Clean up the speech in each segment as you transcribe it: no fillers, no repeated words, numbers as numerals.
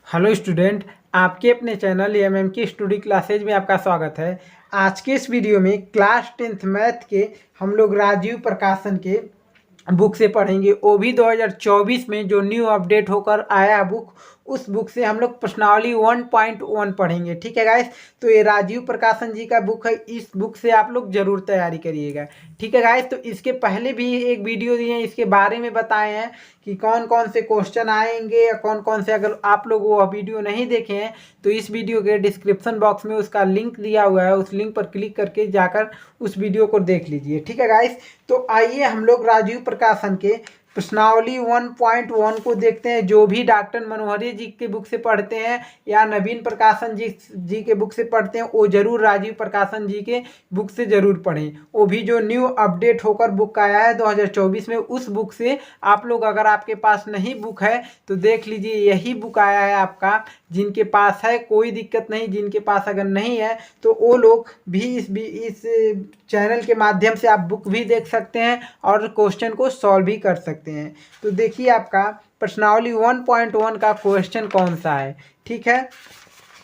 Hello student, आपके अपने channel MM की स्टडी क्लासेज में आपका स्वागत है। आज के इस वीडियो में क्लास 10th मैथ के हम लोग राजीव प्रकाशन के बुक से पढ़ेंगे। वो भी 2024 में जो न्यू अपडेट होकर आया बुक, उस बुक से हम लोग प्रश्नावली 1.1 पढ़ेंगे। ठीक है गाइस, तो ये राजीव प्रकाशन जी का बुक है। इस बुक से आप लोग जरूर तैयारी करिएगा। ठीक है गाइस, तो इसके पहले भी एक वीडियो दिए हैं, इसके बारे में बताए हैं कि कौन कौन से क्वेश्चन आएंगे या कौन कौन से। अगर आप लोग वो वीडियो नहीं देखे हैं तो इस वीडियो के डिस्क्रिप्शन बॉक्स में उसका लिंक दिया हुआ है, उस लिंक पर क्लिक करके जाकर उस वीडियो को देख लीजिए। ठीक है गाइस, तो आइए हम लोग राजीव प्रकाशन के प्रश्नावली 1.1 को देखते हैं। जो भी डॉक्टर मनोहरी जी के बुक से पढ़ते हैं या नवीन प्रकाशन जी के बुक से पढ़ते हैं, वो जरूर राजीव प्रकाशन जी के बुक से जरूर पढ़ें। वो भी जो न्यू अपडेट होकर बुक आया है 2024 में, उस बुक से आप लोग, अगर आपके पास नहीं बुक है तो देख लीजिए, यही बुक आया है आपका। जिनके पास है कोई दिक्कत नहीं, जिनके पास अगर नहीं है तो वो लोग भी इस चैनल के माध्यम से आप बुक भी देख सकते हैं और क्वेश्चन को सॉल्व भी कर सकते हैं। तो देखिए आपका प्रश्नावली 1.1 का क्वेश्चन कौन सा है। ठीक है,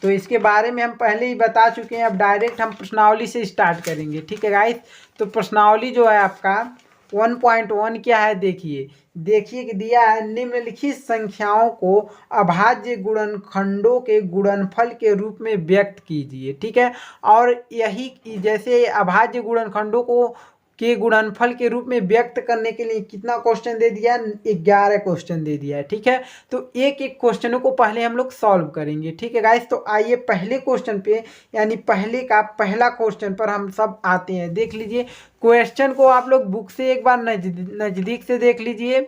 तो इसके बारे में हम पहले ही बता चुके हैं। अब डायरेक्ट हम प्रश्नावली से स्टार्ट करेंगे। ठीक है गाइस, तो प्रश्नावली जो है आपका 1.1 क्या है, देखिए कि दिया है, निम्नलिखित संख्याओं को अभाज्य गुणनखंडों के गुणनफल के रूप में व्यक्त कीजिए। ठीक है, और यही जैसे अभाज्य गुणनखंडों को के गुणनफल के रूप में व्यक्त करने के लिए कितना क्वेश्चन दे दिया है, 11 क्वेश्चन दे दिया है। ठीक है, तो एक एक क्वेश्चनों को पहले हम लोग सॉल्व करेंगे। ठीक है गाइस, तो आइए पहले क्वेश्चन पे, यानी पहले का पहला क्वेश्चन पर हम सब आते हैं। देख लीजिए क्वेश्चन को, आप लोग बुक से एक बार नज़दीक से देख लीजिए।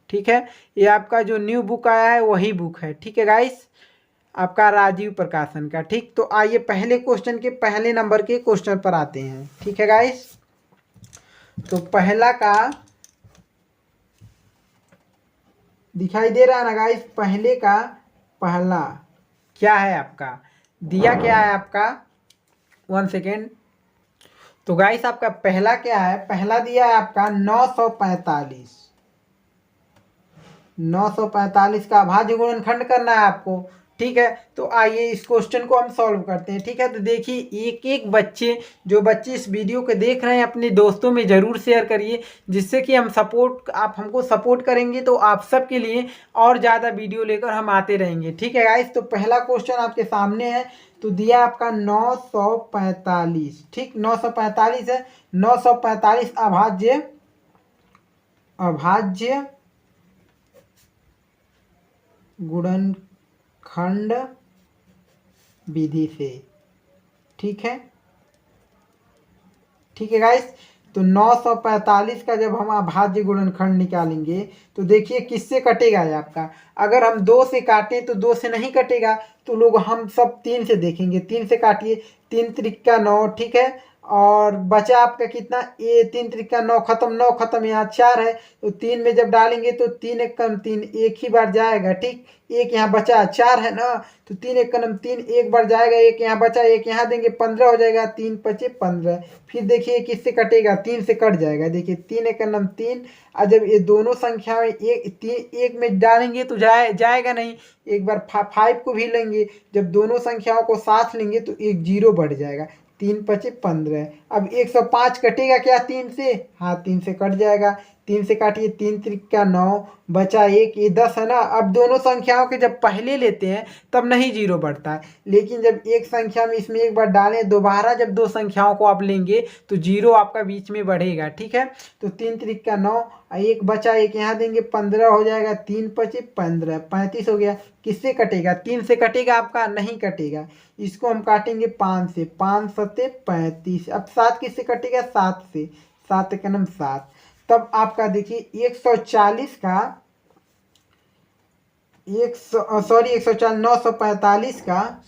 ठीक है, ये आपका जो न्यू बुक आया है वही बुक है। ठीक है गाइस, आपका राजीव प्रकाशन का। ठीक, तो आइए पहले क्वेश्चन के पहले नंबर के क्वेश्चन पर आते हैं। ठीक है गाइस, तो पहला का दिखाई दे रहा है ना गाइस, पहले का पहला क्या है आपका, दिया क्या है आपका, 1 सेकेंड। तो गाइस आपका पहला क्या है, पहला दिया है आपका 945। 945 का अभाज्य गुणनखंड करना है आपको। ठीक है, तो आइए इस क्वेश्चन को हम सॉल्व करते हैं। ठीक है, तो देखिए एक एक बच्चे, जो बच्चे इस वीडियो को देख रहे हैं, अपने दोस्तों में ज़रूर शेयर करिए, जिससे कि आप हमको सपोर्ट करेंगे तो आप सबके लिए और ज़्यादा वीडियो लेकर हम आते रहेंगे। ठीक है गाइस, तो पहला क्वेश्चन आपके सामने है। तो दिया आपका 945। ठीक, 945 है। 945 अभाज्य गुणनखंड विधि से। ठीक है, ठीक है गाइस, तो 945 का जब हम अभाज्य गुणनखंड निकालेंगे तो देखिए किससे कटेगा ये आपका। अगर हम 2 से काटें तो 2 से नहीं कटेगा, तो लोग हम सब 3 से देखेंगे। 3 से काटिए, 3 त्रिका 9। ठीक है, और बचा आपका कितना, ये 3 त्रिका 9 खत्म, 9 खत्म, यहाँ 4 है। तो 3 में जब डालेंगे तो 3 एक कम 3, एक ही बार जाएगा। ठीक, एक यहाँ बचा, 4 है ना, तो 3 एक कम 3, एक बार जाएगा, एक यहाँ बचा, एक यहाँ देंगे, 15 हो जाएगा। 3 पचे 15। फिर देखिए किससे कटेगा, 3 से कट जाएगा। देखिए 3 एक कम 3, और जब ये दोनों संख्या में एक में डालेंगे तो जाएगा नहीं। एक बार 5 को भी लेंगे, जब दोनों संख्याओं को साथ लेंगे तो एक 0 बढ़ जाएगा। 3 पचे 15। अब 105 कटेगा क्या 3 से, हाँ 3 से कट जाएगा। 3 से काटिए, 3 त्रिका 9, बचा एक, ये 10 है ना। अब दोनों संख्याओं के जब पहले लेते हैं तब नहीं 0 बढ़ता है, लेकिन जब एक संख्या में इसमें एक बार डालें, दोबारा जब 2 संख्याओं को आप लेंगे तो 0 आपका बीच में बढ़ेगा। ठीक है, तो 3 त्रिका 9, एक बचा, एक यहाँ देंगे, 15 हो जाएगा। 3 पचे 15, 35 हो गया। किससे कटेगा, 3 से कटेगा आपका, नहीं कटेगा। इसको हम काटेंगे 5 से, 5 सते 35। अब 7 किससे कटेगा, 7 से, 7 एक नम 7। तब आपका देखिए 140 का 945 का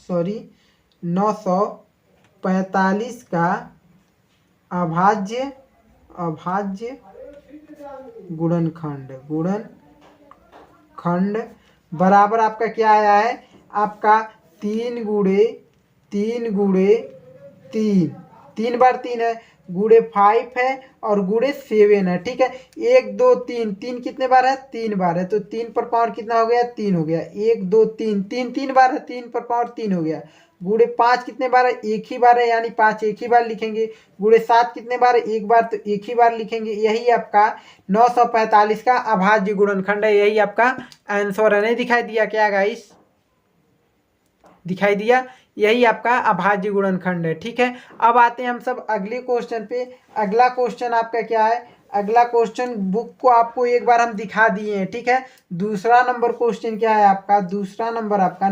945 का अभाज्य गुणनखंड बराबर आपका क्या आया है, आपका 3 गुणे 3 3 बार 3 है, गुड़े 5 है और गुड़े 7 है। ठीक है, 1 2 3, 3 कितने बार है? 3 बार है, तो 3 पर पावर कितना हो गया? 3 हो गया। 1 2 3, 3 3 बार है, 3 पर पावर 3 हो गया। गुड़े 5 कितने बार है? एक ही बार है, यानी 5 एक ही बार लिखेंगे। गुड़े 7 कितने बार है? एक बार, तो एक ही बार लिखेंगे। यही आपका 945 का अभाज्य गुणनखंड है। यही आपका आंसर है। नहीं दिखाई दिया क्या गाइस? दिखाई दिया? यही आपका अभाज्य गुणनखंड है। ठीक है, अब आते हैं हम सब अगले क्वेश्चन पे। अगला क्वेश्चन आपका क्या है? अगला क्वेश्चन बुक को आपको एक बार हम दिखा दिए हैं। ठीक है, दूसरा नंबर क्वेश्चन क्या है आपका? दूसरा नंबर आपका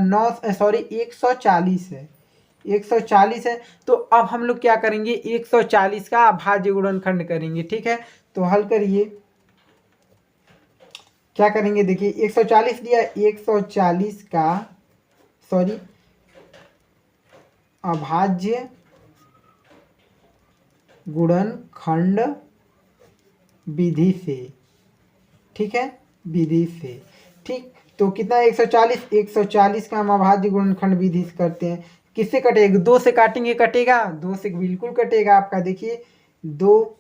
140 है। 140 है। तो अब हम लोग क्या करेंगे? 140 का अभाज्य गुणनखंड करेंगे। ठीक है, तो हल करिए। क्या करेंगे? देखिए 140 दिया, 140 का अभाज्य गुणनखंड विधि से। ठीक है, विधि से। ठीक, तो कितना? 140। 140 का हम अभाज्य गुणनखंड विधि से करते हैं। किससे कटेगा? 2 से काटेंगे, कटेगा? 2 से बिल्कुल कटेगा आपका। देखिए 2,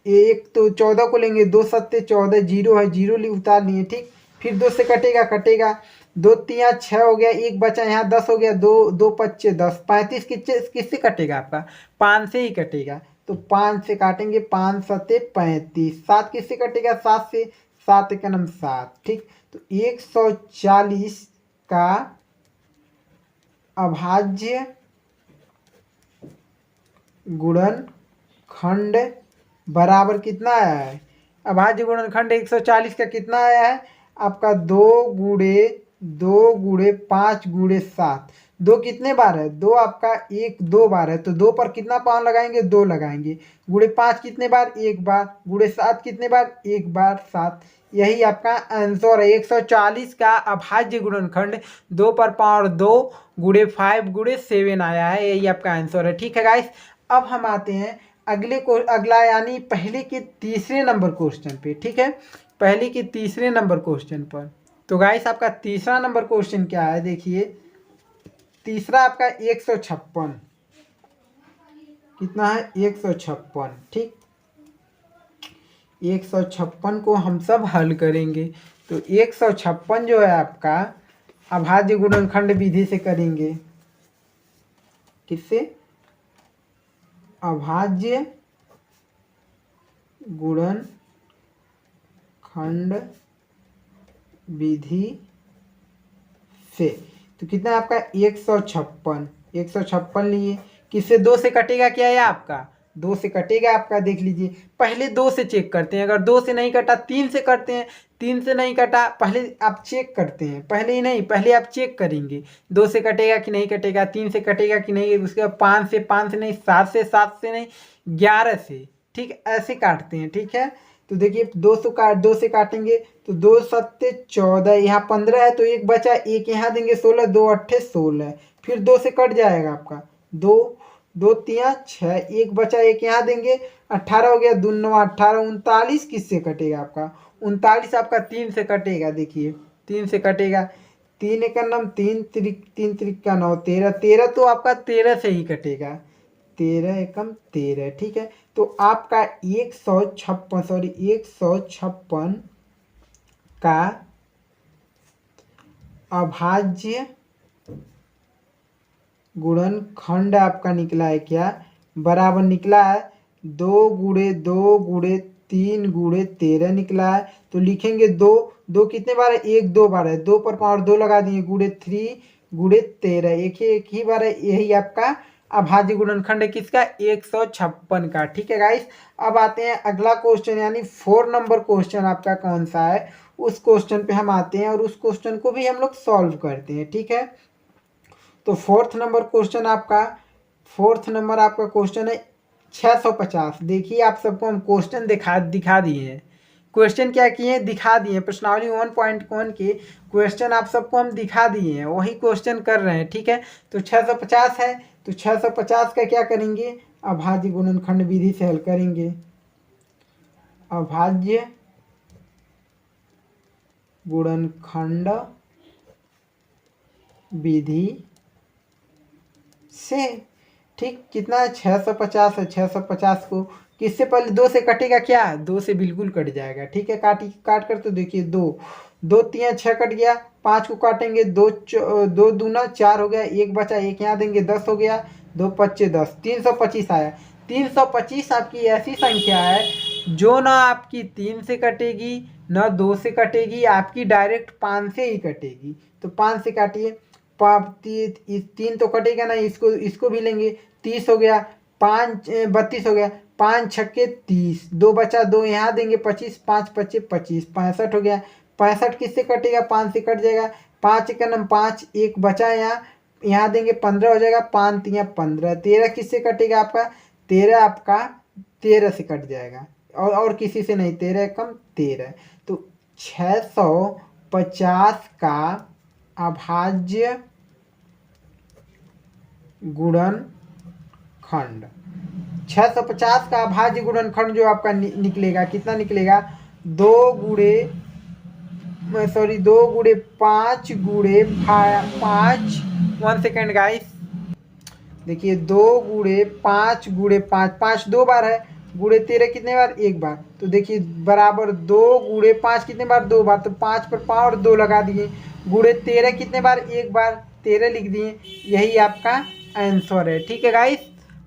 एक तो 14 को लेंगे, 2 सत्ते 14, जीरो है, जीरो उतार लिए। ठीक, फिर 2 से कटेगा, कटेगा। 2 तिया 6 हो गया, एक बचा यहाँ 10 हो गया, 2 2 पच्चे 10, 35 किससे कटेगा? आपका 5 से ही कटेगा। तो 5 से काटेंगे, 5 सत्ते 35। 7 किससे कटेगा? 7 से, 7 का नम 7। ठीक, तो 140 का अभाज्य गुणनखंड बराबर कितना आया है? अभाज्य गुणनखंड 140 का कितना आया है आपका? 2 गुड़े 5 गुड़े 7। 2 कितने बार है? 2 आपका 1 2 बार है, तो 2 पर कितना पावर लगाएंगे? 2 लगाएंगे। गुड़े 5 कितने बार? 1 बार। गुड़े 7 कितने बार? 1 बार 7। यही आपका आंसर है। 140 का अभाज्य गुणनखंड 2 पर पावर 2 गुड़े 5 गुड़े 7 आया है। यही आपका आंसर है। ठीक है गाइस, अब हम आते हैं अगले को, अगला यानी पहले के तीसरे नंबर क्वेश्चन पे। ठीक है, पहले के तीसरे नंबर क्वेश्चन पर। तो गाइस आपका तीसरा नंबर क्वेश्चन क्या है? देखिए तीसरा आपका 156। कितना है? 156। ठीक, 156 को हम सब हल करेंगे। तो 156 जो है आपका अभाज्य गुणनखंड विधि से करेंगे। किससे? अभाज्य गुणनखंड विधि से। तो कितना आपका? 156। 156 लिए, किससे? 2 से कटेगा क्या है आपका? 2 से कटेगा आपका। देख लीजिए, पहले 2 से चेक करते हैं। अगर 2 से नहीं कटा 3 से करते हैं। 3 से नहीं कटा, पहले आप चेक करते हैं। पहले ही नहीं, पहले आप चेक करेंगे 2 से कटेगा कि नहीं कटेगा, 3 से कटेगा कि नहीं। उसके बाद 5 से नहीं, 7 से नहीं, 11 से। ठीक, ऐसे काटते हैं। ठीक है, तो देखिए 2 से काटेंगे, तो 2 सत्ते 14, यहाँ 15 है, तो एक बचा, एक यहाँ देंगे 16, 2 अट्ठे 16। फिर 2 से कट जाएगा आपका, 2 2 तिया 6, एक बचा, एक यहाँ देंगे, 18 हो गया, 2 9 18, 39 किससे कटेगा आपका? 39 आपका 3 से कटेगा। देखिए 3 से कटेगा। 3 एक नम 3 3 का 9 13, 13 तो आपका 13 से ही कटेगा। 13 एकम 13। ठीक है, तो आपका 156 का अभाज्य गुणनखंड आपका निकला है क्या? बराबर निकला है 2 गुड़े 2 गुड़े 3 गुड़े 13 निकला है। तो लिखेंगे 2, 2 कितने बार है? 1 2 बार है, 2 पर पावर 2 लगा दिए, गुड़े 3 गुड़े 13, एक ही बार है। यही आपका अभाज्य गुणनखंड है किसका? 156 का। ठीक है गाइस, अब आते हैं अगला क्वेश्चन, यानी 4 नंबर क्वेश्चन आपका कौन सा है, उस क्वेश्चन पे हम आते हैं और उस क्वेश्चन को भी हम लोग सॉल्व करते हैं। ठीक है, तो फोर्थ नंबर आपका क्वेश्चन है 650। देखिए आप सबको हम क्वेश्चन दिखा दिए हैं। क्वेश्चन क्या किए हैं? दिखा दिए हैं। प्रश्नावली 1.1 के क्वेश्चन आप सबको हम दिखा दिए हैं, वही क्वेश्चन कर रहे हैं। ठीक है, तो 650 है, तो 650 का क्या करेंगे? अभाज्य गुणनखंड विधि से हल करेंगे। अभाज्य गुणनखंड विधि से। ठीक, कितना है 650 है। 650 को किससे पहले 2 से कटेगा क्या? 2 से बिल्कुल कट जाएगा। ठीक है, काट कर तो देखिए 2 2 3 6 कट गया। 5 को काटेंगे, 2 दूना 4 हो गया, 1 बचा, 1 यहाँ देंगे, 10 हो गया, 2 पच्चे 10, 325 आया। 325 आपकी ऐसी संख्या है जो ना आपकी 3 से कटेगी ना 2 से कटेगी, आपकी डायरेक्ट 5 से ही कटेगी। तो 5 से काटिए, 3 तो कटेगा ना, इसको भी लेंगे, 30 हो गया, 5 32 हो गया, 5 छक्के 30, 2 बचा, 2 यहाँ देंगे 25, 5 पच्चे 25, 65 हो गया। 65 किससे कटेगा? 5 से कट जाएगा। 5 एक नम 5, 1 बचा, यहाँ देंगे 15 हो जाएगा, 5 3 15। 13 किससे कटेगा आपका? 13 आपका 13 से कट जाएगा, और किसी से नहीं। 13 कम 13। तो 650 का अभाज्य गुणनखंड, 650 का अभाज्य गुणनखंड जो आपका निकलेगा, कितना निकलेगा? 2 गुणे 5 गुणे 5, 1 सेकेंड गाइस, देखिए 2 गुणे 5 गुणे 5, 5 2 बार है, गुणे 13 कितने बार? 1 बार। तो देखिए बराबर 2 गुणे 5 कितने बार? 2 बार। तो 5 पर पावर 2 लगा दिए, गुणे 13 कितने बार? 1 बार, 13 लिख दिए। यही आपका आंसर है। ठीक है गाइस,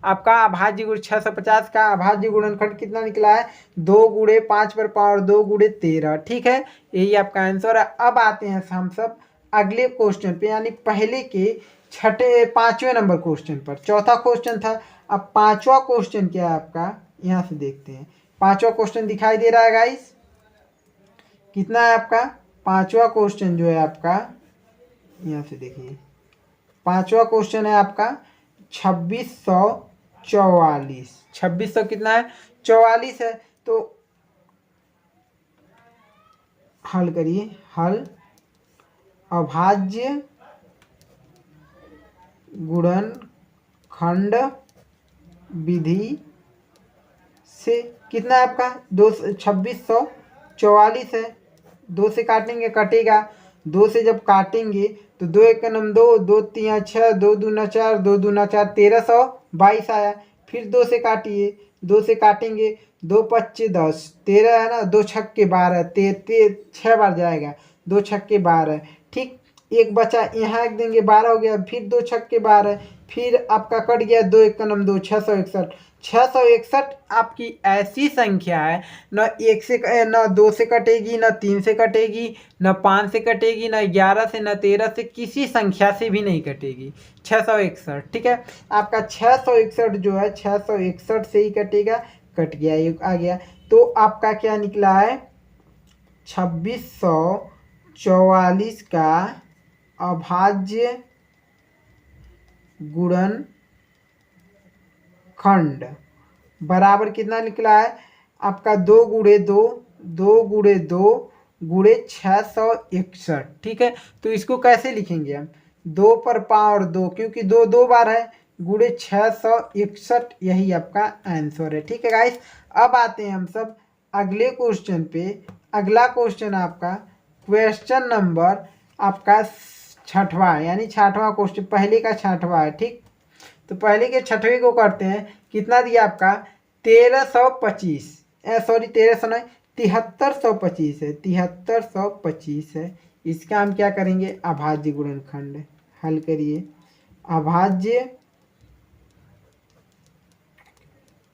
आपका अभाज्य गुण 650 का अभाज्य गुणनखंड कितना निकला है? 2 गुणे 5 पर पावर 2 गुणे 13। ठीक है, यही आपका आंसर है। अब आते हैं हम सब अगले क्वेश्चन पे, यानी पहले के 5वें नंबर क्वेश्चन पर। चौथा क्वेश्चन था, अब 5वां क्वेश्चन क्या है आपका, यहाँ से देखते हैं। 5वां क्वेश्चन दिखाई दे रहा है गाइस, कितना है आपका 5वां क्वेश्चन जो है आपका, यहाँ से देखिए 5वां क्वेश्चन है आपका 2644। 2600 कितना है? 44 है। तो हल करिए, हल अभाज्य गुणनखंड विधि से। कितना है आपका? 2644 है। 2 से काटेंगे, कटेगा। 2 से जब काटेंगे तो 2 एक नम 2, 2 3 6, 2 दूना 4, 2 दूना 4, 1322 आया। फिर 2 से काटिए, 2 से काटेंगे, 2 पच्चे 10, 13 है ना, 2 छक्के 12, 6 बार जाएगा, 2 छक्के 12। ठीक, 1 बचा, यहाँ एक देंगे, 12 हो गया, फिर 2 छक्के 12, फिर आपका कट गया, 2 एक नम 2, 661। 661 आपकी ऐसी संख्या है, न 1 से न 2 से कटेगी, न 3 से कटेगी, न 5 से कटेगी, न 11 से, न 13 से, किसी संख्या से भी नहीं कटेगी। 661, ठीक है, आपका 661 जो है 661 से ही कटेगा, कट गया, ये आ गया। तो आपका क्या निकला है? 2644 का अभाज्य गुणनखंड बराबर कितना निकला है आपका? 2 गुणे 2, 2 गुणे 2 गुणे 661। ठीक है, तो इसको कैसे लिखेंगे हम? 2 पर पावर 2, क्योंकि 2 2 बार है, गुणे 661, यही आपका आंसर है। ठीक है गाइस, अब आते हैं हम सब अगले क्वेश्चन पे। अगला क्वेश्चन आपका क्वेश्चन नंबर आपका 6वां, यानी 6वां क्वेश्चन, पहले का 6वां है। ठीक, तो पहले के 6वें को करते हैं। कितना दिया आपका? 1325, सॉरी 1300 नहीं, 7325 है, 7325 है। इसका हम क्या करेंगे? अभाज्य गुणनखंड हल करिए। अभाज्य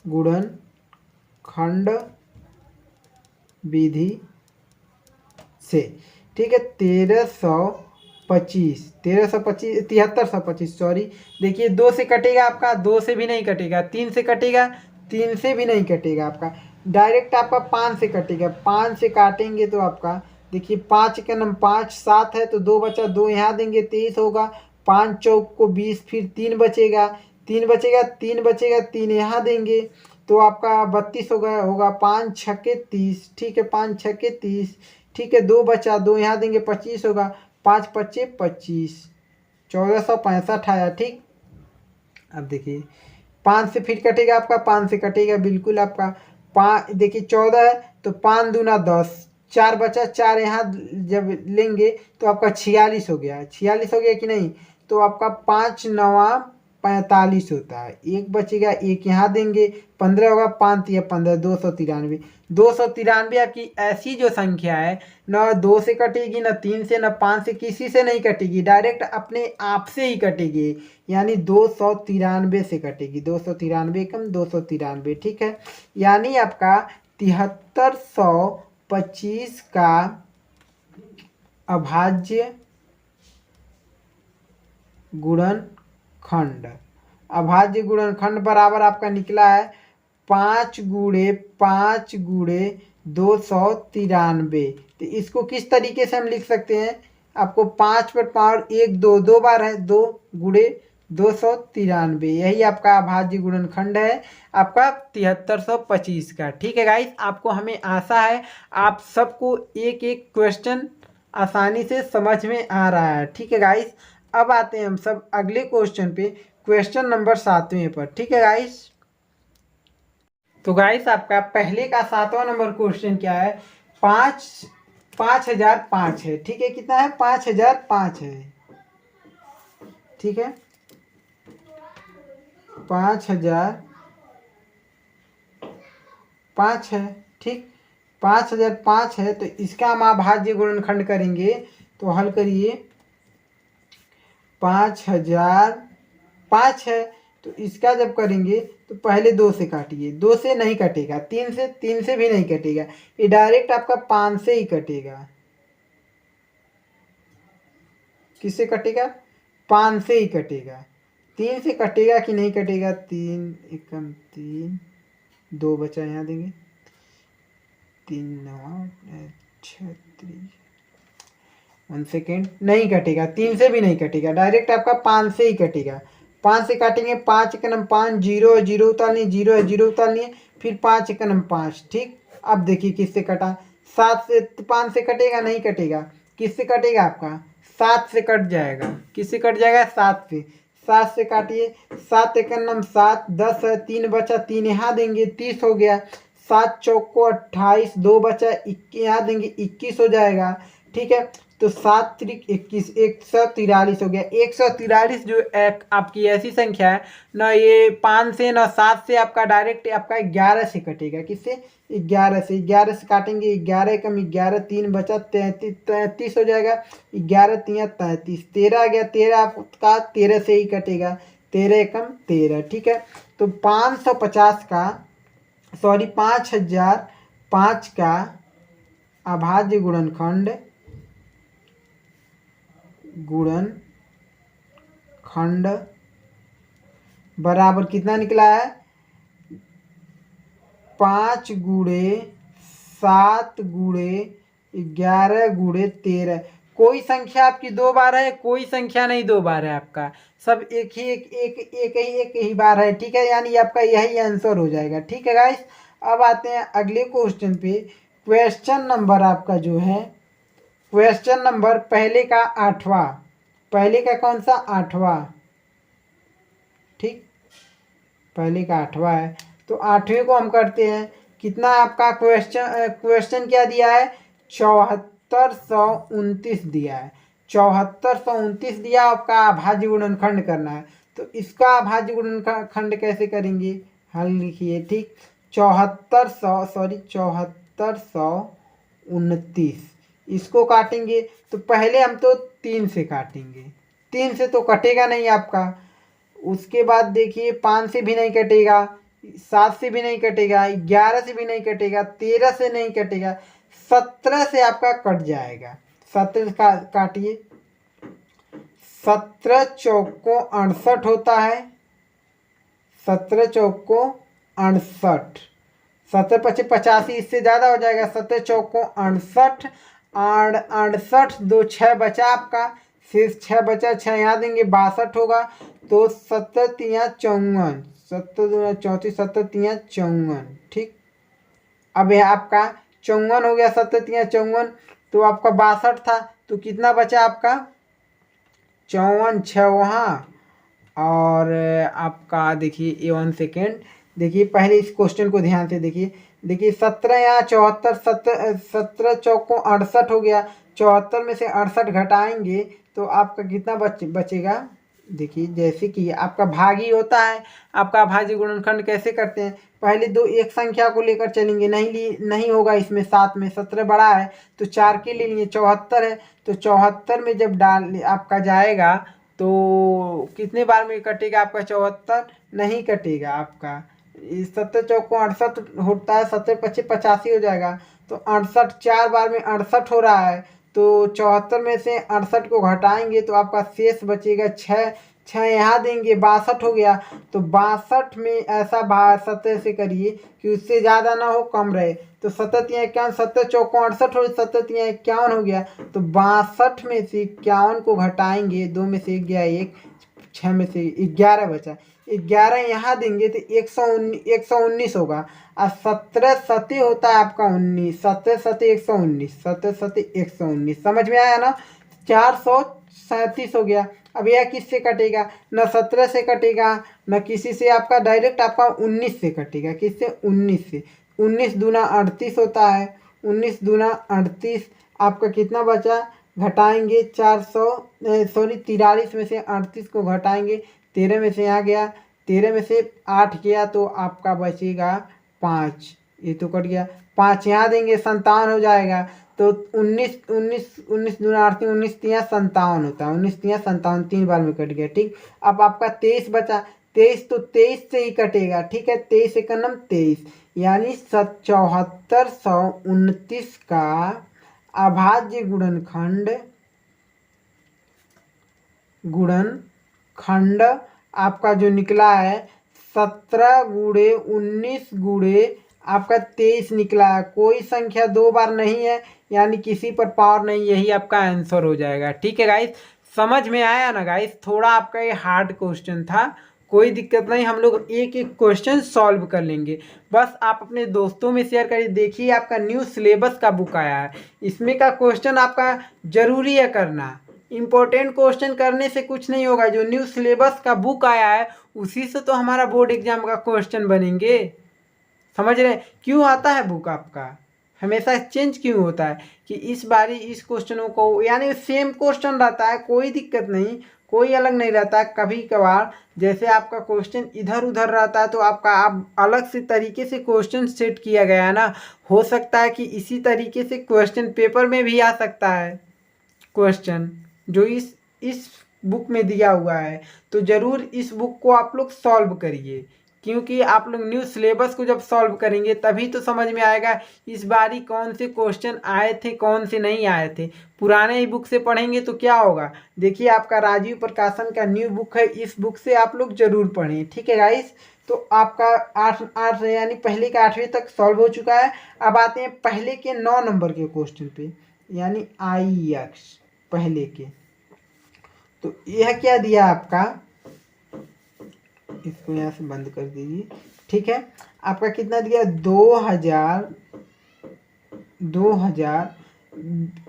गुणनखंड विधि से। ठीक है, 1325, 7325, सॉरी, देखिए 2 से कटेगा आपका, 2 से भी नहीं कटेगा, 3 से कटेगा, 3 से भी नहीं कटेगा आपका, डायरेक्ट आपका 5 से कटेगा। 5 से काटेंगे तो आपका देखिए 5 का नम 5 7 है, तो 2 बचा, 2 यहाँ देंगे, 23 होगा, 5 चौक को 20, फिर 3 बचेगा, 3 बचेगा, 3 बचेगा, 3 यहाँ देंगे, तो आपका 32 होगा 5 छक्के 30। ठीक है, 5 छक्के 30। ठीक है, 2 बचा, 2 यहाँ देंगे, 25 होगा, 5 पच्चे 25, 1465 आया। ठीक, अब देखिए 5 से फिर कटेगा आपका, 5 से कटेगा बिल्कुल आपका, 5 देखिए 14 है, तो 5 दूना 10, 4 बचा, 4 यहाँ जब लेंगे तो आपका 46 हो गया, 46 हो गया कि नहीं? तो आपका 5 9 45 होता है। एक बचेगा, एक यहाँ देंगे, 15 होगा, 5 या 15, 293। 293 आपकी ऐसी जो संख्या है, न 2 से कटेगी, न 3 से, न 5 से, किसी से नहीं कटेगी, डायरेक्ट अपने आप से ही कटेगी, यानी 293 से कटेगी। 293 कम 293, ठीक है। यानी आपका 7325 का अभाज्य गुणनखंड, अभाज्य गुणनखंड बराबर आपका निकला है 5×5×293। तो इसको किस तरीके से हम लिख सकते हैं, आपको 5 पर पावर 1 2 बार है, 2 गुणे 293, यही आपका अभाज्य गुणनखंड है आपका 7325 का। ठीक है गाइस, आपको हमें आशा है आप सबको एक एक क्वेश्चन आसानी से समझ में आ रहा है। ठीक है गाइस, अब आते हैं हम सब अगले क्वेश्चन पे, क्वेश्चन नंबर 7वें पर। ठीक है गाइस, तो गाइस आपका पहले का 7वां नंबर क्वेश्चन क्या है, 5005 है। ठीक है, कितना है, 5005 है। ठीक है, 5005 है। ठीक, 5005 है, तो इसका हम अभाज्य गुणनखंड करेंगे, तो हल करिए। 5005 है, तो इसका जब करेंगे तो पहले 2 से काटिए, 2 से नहीं कटेगा, 3 से भी नहीं कटेगा, ये डायरेक्ट आपका 5 से ही कटेगा। किससे कटेगा, 5 से ही कटेगा। 3 से कटेगा कि नहीं कटेगा, 3 एकम 3, 2 बचा यहाँ देंगे, 3 9 6 1 सेकेंड, नहीं कटेगा, 3 से भी नहीं कटेगा, डायरेक्ट आपका 5 से ही कटेगा। 5 से काटेंगे, 5 एक नम 5, 0 है, 0 उतारनी, 0 है, 0 उतारनी, फिर 5 एक नम 5। ठीक, अब देखिए किससे कटा, 7 से, 5 से कटेगा, नहीं कटेगा, किससे कटेगा, आपका 7 से कट जाएगा। किससे कट जाएगा, 7 से। 7 से काटिए, 7 एक नम 7, 10 है, 3 बचा, 3 यहाँ देंगे, 30 हो गया। 7 चौक को 28, 2 बचा, यहाँ देंगे, 21 हो जाएगा। ठीक है, तो 7 त्रिक 21, 143 हो गया। 143 जो एक आपकी ऐसी संख्या है ना, ये 5 से ना 7 से, आपका डायरेक्ट आपका 11 से कटेगा। किससे, 11 से। 11 से काटेंगे, 11 कम 11, 3 बचा, 33 हो जाएगा। 11 3 33, 13 आ गया, 13 आपका 13 से ही कटेगा, 13 कम 13। ठीक है, तो 550 का, सॉरी 5005 का अभाज्य गुणनखंड बराबर कितना निकला है, 5 गुणे 7 गुणे 11 गुणे 13। कोई संख्या आपकी 2 बार है, कोई संख्या नहीं 2 बार है, आपका सब एक ही बार है। ठीक है, यानी आपका यही आंसर हो जाएगा। ठीक है गाइस, अब आते हैं अगले क्वेश्चन पे। क्वेश्चन नंबर आपका जो है, क्वेश्चन नंबर पहले का 8वां, पहले का कौन सा, 8वां। ठीक, पहले का 8वां है, तो 8वें को हम करते हैं। कितना आपका क्वेश्चन क्या दिया है, 7429 दिया है। 7429 दिया, आपका अभाज्य गुणनखंड करना है, तो इसका अभाज्य गुणनखंड कैसे करेंगे, हल लिखिए। ठीक, 7429 इसको काटेंगे, तो पहले हम तो 3 से काटेंगे, 3 से तो कटेगा नहीं आपका। उसके बाद देखिए 5 से भी नहीं कटेगा, 7 से भी नहीं कटेगा, 11 से भी नहीं कटेगा, 13 से नहीं कटेगा, 17 से आपका कट जाएगा। 17 का काटिए, 17 चौको 68 होता है, 17 चौको 68, 17 25 85, इससे ज़्यादा हो जाएगा। 17 चौको 68, 68 2 6 बचा आपका, शेष 6 बचा, 6 यहाँ देंगे, 62 होगा। तो 7 3 54, 7 2 34, 7 3 54। ठीक, अब यह आपका 54 हो गया, 7 3 54, तो आपका 62 था, तो कितना बचा आपका, 54 6 वहाँ, और आपका देखिए ये 1 सेकेंड, देखिए पहले इस क्वेश्चन को ध्यान से देखिए। देखिए 17 यहाँ 74, 17 चौको 68 हो गया, 74 में से 68 घटाएंगे तो आपका कितना बचेगा, देखिए जैसे कि आपका भागी होता है, आपका अभाज्य गुणनखंड कैसे करते हैं, पहले दो एक संख्या को लेकर चलेंगे, नहीं होगा इसमें, 7 में 17 बड़ा है तो 4 के ले लिए, 74 है तो 74 में जब डाल आपका जाएगा तो कितने बार में कटेगा आपका 74, नहीं कटेगा आपका, 17 चौको 68 होता है, 17 25 85 हो जाएगा, तो 68 4 बार में 68 हो रहा है, तो 74 में से 68 को घटाएंगे तो आपका शेष बचेगा 6, 6 यहाँ देंगे 62 हो गया, तो 62 में ऐसा 17 से करिए कि उससे ज़्यादा ना हो, कम रहे, तो 17 या 51, 17 चौको 68 हो, 17 या 51 हो गया, तो 62 में से 51 को घटाएंगे, 2 में से गया 1, 6 में से 11 बचा, 11 यहाँ देंगे तो 119 होगा, और 17 सते होता है आपका 19, 17 सते 119, 17 सते 119, समझ में आया ना, 437 हो गया। अब यह किससे कटेगा, न 17 से कटेगा न किसी से, आपका डायरेक्ट आपका 19 से कटेगा, किससे, 19 से, 19 दूना 38 होता है, 19 दूना 38, आपका कितना बचा, घटाएंगे 43 में से 38 को घटाएंगे, 13 में से यहाँ गया, 13 में से 8 गया तो आपका बचेगा 5, ये तो कट गया, 5 यहाँ देंगे 57 हो जाएगा, तो 19 दूना 38, 19 तिया 57 होता है, 19 तिया 57, 3 बार में कट गया, ठीक। अब आपका 23 बचा, 23 तो 23 से ही कटेगा, ठीक है, 23 एक नम 23, यानी 7429 का अभाज्य गुणनखंड आपका जो निकला है 17 गुणे 19 गुणे आपका 23 निकला है, कोई संख्या 2 बार नहीं है, यानी किसी पर पावर नहीं, यही आपका आंसर हो जाएगा, ठीक है गाइस। समझ में आया ना गाइस, थोड़ा आपका ये हार्ड क्वेश्चन था, कोई दिक्कत नहीं, हम लोग एक एक क्वेश्चन सॉल्व कर लेंगे, बस आप अपने दोस्तों में शेयर करिए। देखिए आपका न्यू सिलेबस का बुक आया है, इसमें का क्वेश्चन आपका जरूरी है करना, इम्पोर्टेंट क्वेश्चन करने से कुछ नहीं होगा, जो न्यू सिलेबस का बुक आया है उसी से तो हमारा बोर्ड एग्जाम का क्वेश्चन बनेंगे, समझ रहे हैं। क्यों आता है बुक आपका, हमेशा चेंज क्यों होता है कि इस बारी इस क्वेश्चनों को, यानी सेम क्वेश्चन रहता है, कोई दिक्कत नहीं, कोई अलग नहीं रहता है, कभी कभार जैसे आपका क्वेश्चन इधर उधर रहता है तो आपका आप अलग से तरीके से क्वेश्चन सेट किया गया है ना, हो सकता है कि इसी तरीके से क्वेश्चन पेपर में भी आ सकता है क्वेश्चन जो इस बुक में दिया हुआ है, तो ज़रूर इस बुक को आप लोग सॉल्व करिए, क्योंकि आप लोग न्यू सिलेबस को जब सॉल्व करेंगे तभी तो समझ में आएगा इस बारी कौन से क्वेश्चन आए थे कौन से नहीं आए थे। पुराने ही बुक से पढ़ेंगे तो क्या होगा, देखिए आपका राजीव प्रकाशन का न्यू बुक है, इस बुक से आप लोग जरूर पढ़ें, ठीक है गाइस। तो आपका 8 यानी पहले का 8वीं तक सॉल्व हो चुका है। अब आते हैं पहले के 9 नंबर के क्वेश्चन पे, यानी IX पहले के, तो यह क्या दिया आपका, इसको यहाँ से बंद कर दीजिए, ठीक है। आपका कितना दिया, 2000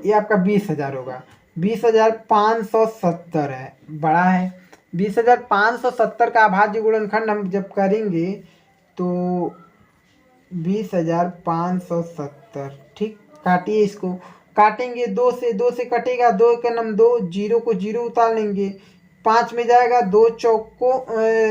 ये आपका 20,000 होगा, 20,570 है, बड़ा है, 20,570 का अभाज्य गुणनखंड हम जब करेंगे तो 20,570, ठीक। काटिए, इसको काटेंगे, 2 से कटेगा, 2 का नम 2, 0 को 0 उतार लेंगे, 5 में जाएगा, 2 चौको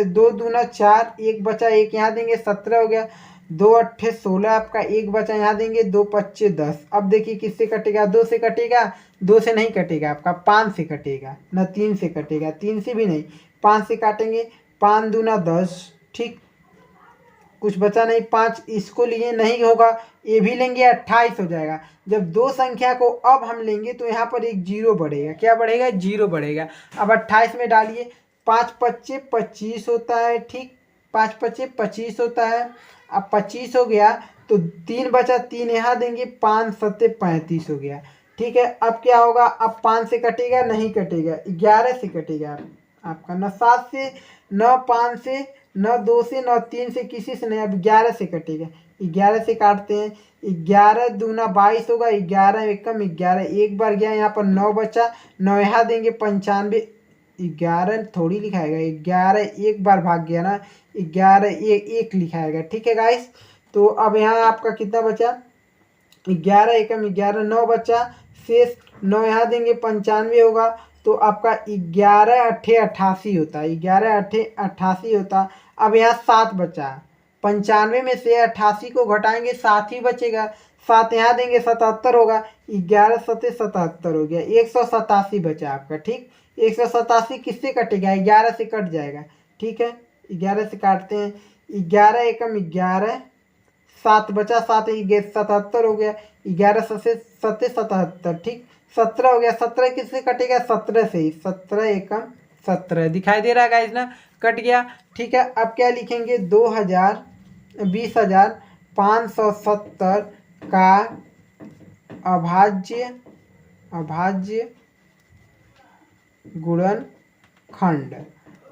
2 दूना 4, 1 बचा, 1 यहाँ देंगे, 17 हो गया, 2 अट्ठे 16 आपका, 1 बचा यहाँ देंगे, 2 पच्चे 10। अब देखिए किससे कटेगा, 2 से कटेगा, 2 से नहीं कटेगा आपका, 5 से कटेगा, न 3 से कटेगा, 3 से भी नहीं, 5 से काटेंगे, 5 दूना 10, ठीक, कुछ बचा नहीं, 5 इसको लिए नहीं होगा, ये भी लेंगे, 28 हो जाएगा। जब दो संख्या को अब हम लेंगे तो यहाँ पर एक 0 बढ़ेगा, क्या बढ़ेगा, 0 बढ़ेगा। अब 28 में डालिए, 5 पच्चे 25 होता है, ठीक, 5 पच्चे 25 होता है। अब 25 हो गया तो 3 बचा, 3 यहाँ देंगे, 5 सत्ते 35 हो गया, ठीक है। अब क्या होगा, अब 5 से कटेगा, नहीं कटेगा, 11 से कटेगा आपका, न 7 से, न 5 से, न 2 से, न 3 से, किसी से नहीं, अब 11 से कटेगा, 11 से काटते हैं, 11 दूना 22 होगा, 11 एकम 11, एक बार गया, यहाँ पर 9 बचा, 9 यहाँ देंगे, 95, 11 थोड़ी लिखाएगा, 11 एक बार भाग गया ना, 11 एक लिखाएगा, ठीक है गाइस। तो अब यहाँ आपका कितना बचा, 11 एकम 11, 9 बचा, शेष 9 यहाँ देंगे, 95 होगा, तो आपका 11 अट्ठे 88 होता है, 11 अट्ठे 88 होता। अब यहाँ 7 बचा, 95 में से 88 को घटाएंगे 7 ही बचेगा, 7 यहाँ देंगे 77 होगा, 11 सत्ते 77 हो गया, 187 बचा आपका। ठीक, 187 किससे कटेगा, 11 से कट जाएगा। ठीक है, 11 से काटते हैं, 11 एकम 11, 7 बचा, 7 77 हो गया, 11 सत्ते 77। ठीक, 17 हो गया, 17 किससे कटेगा, 17 से ही, 17 एकम 17 दिखाई दे रहा है गाइस ना, कट गया। ठीक है, अब क्या लिखेंगे, 20,570 का अभाज्य गुणनखंड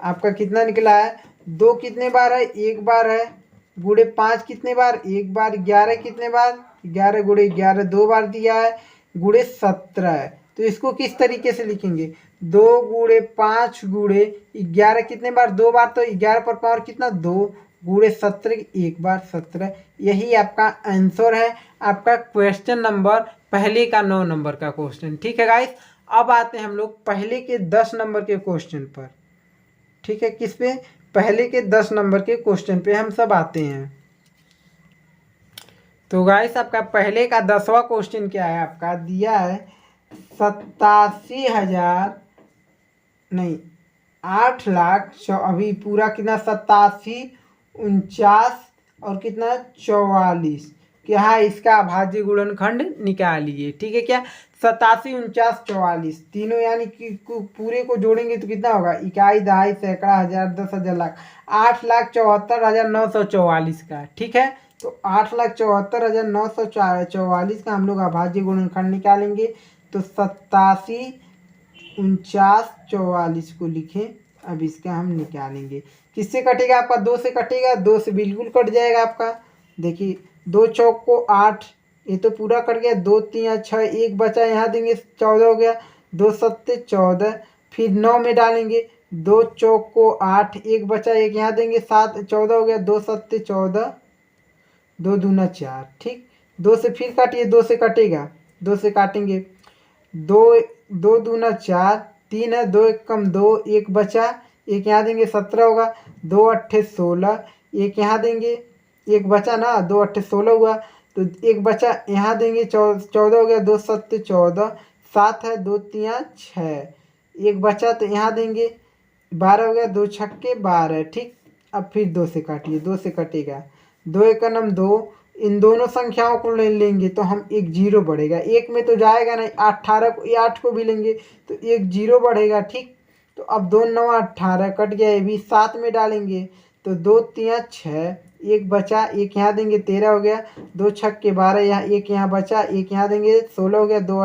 आपका कितना निकला है, 2 कितने बार है, 1 बार है, गुणे 5 कितने बार, 1 बार, 11 कितने बार, 11 गुणे 11 2 बार दिया है, गुणे 17 है। तो इसको किस तरीके से लिखेंगे, 2 गुणे 5 गुणे 11 कितने बार, 2 बार, तो 11 पर पावर कितना 2, गुणे 17 1 बार 17। यही आपका आंसर है, आपका क्वेश्चन नंबर पहले का 9 नंबर का क्वेश्चन। ठीक है गाइस, अब आते हैं हम लोग पहले के 10 नंबर के क्वेश्चन पर। ठीक है, किस पे, पहले के 10 नंबर के क्वेश्चन पे हम सब आते हैं। तो गाइस आपका पहले का 10वां क्वेश्चन क्या है, आपका दिया है 87,000 नहीं 8 लाख अभी पूरा कितना 87 49 और कितना 44, क्या है इसका अभाज्य गुणनखंड निकालिए। ठीक है, क्या 87 49 44 तीनों यानी कि पूरे को जोड़ेंगे तो कितना होगा, इकाई दहाई सैकड़ा हजार 10,000 लाख, 8,74,944 का। ठीक है, तो 8,74,944 का हम लोग अभाज्य गुणनखंड निकालेंगे। तो 87 49 44 को लिखें, अब इसका हम निकालेंगे, किससे कटेगा आपका, 2 से कटेगा, 2 से बिल्कुल कट जाएगा आपका। देखिए 2 चौक को 8, ये तो पूरा कट गया, 2 3 6 1 बचा, यहाँ देंगे 14 हो गया, 2 सत्ते 14, फिर 9 में डालेंगे, 2 चौक को 8 1 बचा, 1 यहाँ देंगे 7 14 हो गया, 2 सत्ते 14, 2 दूना 4। ठीक, 2 से फिर काटिए, 2 से कटेगा, 2 से काटेंगे, 2 दूना 4 3 है, 2 एक कम 2 1 बचा, 1 यहाँ देंगे 17 होगा, 2 अट्ठे 16, 1 यहाँ देंगे, 1 बचा ना, 2 अट्ठे 16 हुआ, तो 1 बचा यहाँ देंगे 14 हो गया, 2 सत्ते 14, 7 है, 2 तिया 6, 1 बचा तो यहाँ देंगे 12 हो गया, 2 छक्के 12। ठीक, अब फिर 2 से काटिए, 2 से कटेगा, 2 एकम 2, इन दोनों संख्याओं को ले लेंगे तो हम एक 0 बढ़ेगा, 1 में तो जाएगा नहीं, 18 को 8 को भी लेंगे तो एक 0 बढ़ेगा। ठीक, तो अब 2 9 18 कट गया, ये भी 7 में डालेंगे तो 2 3 6, 1 बचा, 1 यहाँ देंगे 13 हो गया, 2 छक्के 12, यहाँ 1 यहाँ बचा, 1 यहाँ देंगे 16 हो गया, 2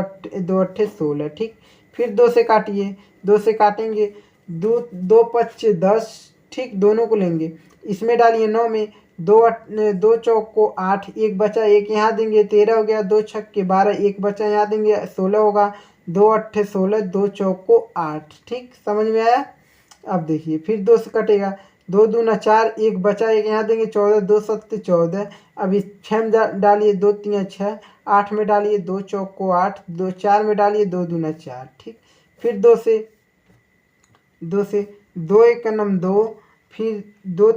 अट्ठे 16। ठीक, फिर 2 से काटिए, 2 से काटेंगे, 2 पच्चे 10। ठीक, दोनों को लेंगे, इसमें डालिए 9 में, 2 चौक को 8 1 बचा, 1 यहाँ देंगे 13 हो गया, 2 छक्के 12, 1 बचा यहाँ देंगे 16 होगा, 2 अट्ठे 16, 2 चौक को 8। ठीक, समझ में आया। अब देखिए फिर 2 से कटेगा, 2 दूना 4, 1 बचा, 1 यहाँ देंगे 14, 2 सत्ते 14, अब इस 6 में डालिए, 2 3 6, 8 में डालिए, 2 चौक को 8, 2 4 में डालिए, 2 दूना 4। ठीक, फिर 2 से 2 एक नम 2, फिर 2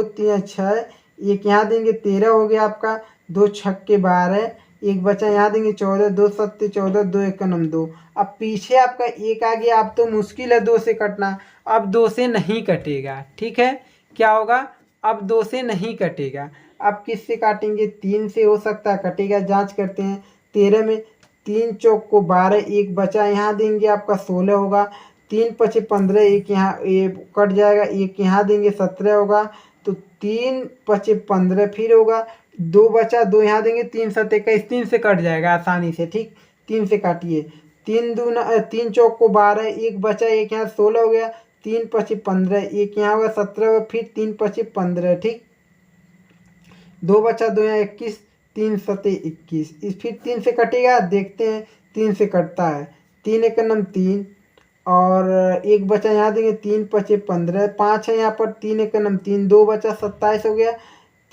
3 6, 1 यहाँ देंगे 13 हो गया आपका, 2 छक्के 12, 1 बचा यहाँ देंगे 14, 2 सत्ते 14, 2 एक नम 2। अब पीछे आपका 1 आ गया, अब तो मुश्किल है 2 से कटना, अब 2 से नहीं कटेगा। ठीक है, क्या होगा, अब 2 से नहीं कटेगा, अब किससे काटेंगे, 3 से हो सकता है कटेगा, जांच करते हैं। 13 में 3 चौक को 12, 1 बचा यहाँ देंगे आपका 16 होगा, 3 पचे 15, 1 यहाँ ये कट जाएगा, 1 यहाँ देंगे 17 होगा, तो 3 पचे 15 फिर होगा, 2 बचा, 2 यहाँ देंगे, 3 सत्ते 21, 3 से कट जाएगा आसानी से। ठीक, 3 से काटिए, 3 चौक को 12, 1 बचा, 1 यहाँ 16 हो गया, 3 पचे 15, 1 यहाँ होगा 17 होगा, फिर 3 पचे 15। ठीक, 2 बचा, 2 यहाँ 21, 3 सत्ते 21, इस फिर 3 से कटेगा, देखते हैं 3 से कटता है, 3 एक नम 3 और 1 बचा यहाँ देंगे, 3 पचे 15, 5 है यहाँ पर, 3 एक नम 3, 2 बचा 27 हो गया,